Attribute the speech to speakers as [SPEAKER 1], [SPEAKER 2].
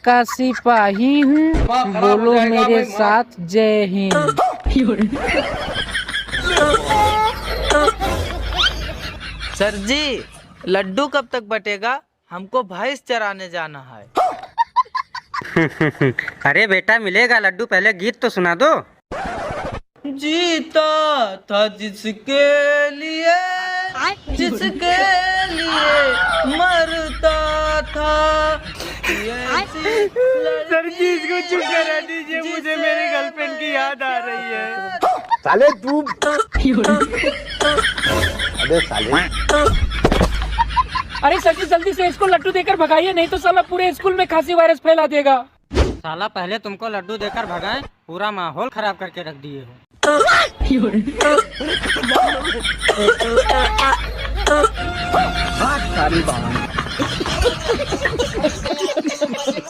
[SPEAKER 1] का सिपाही हूँ, बोलो मेरे साथ जय हिंद।
[SPEAKER 2] सर जी, लड्डू कब तक बटेगा? हमको भैंस चराने जाना है।
[SPEAKER 3] अरे बेटा मिलेगा लड्डू, पहले गीत तो सुना दो।
[SPEAKER 2] जीता था जिसके लिए मरता था।
[SPEAKER 3] सर जी इसको चुप करा दीजिए, मुझे मेरी गर्लफ्रेंड की याद आ रही है।
[SPEAKER 4] साले तू अबे साले
[SPEAKER 1] अरे सर जी जल्दी से इसको लड्डू देकर भगाइए, नहीं तो साला पूरे स्कूल में खांसी वायरस फैला देगा।
[SPEAKER 3] साला पहले तुमको लड्डू देकर भगाएं, पूरा माहौल खराब करके रख दिए हो।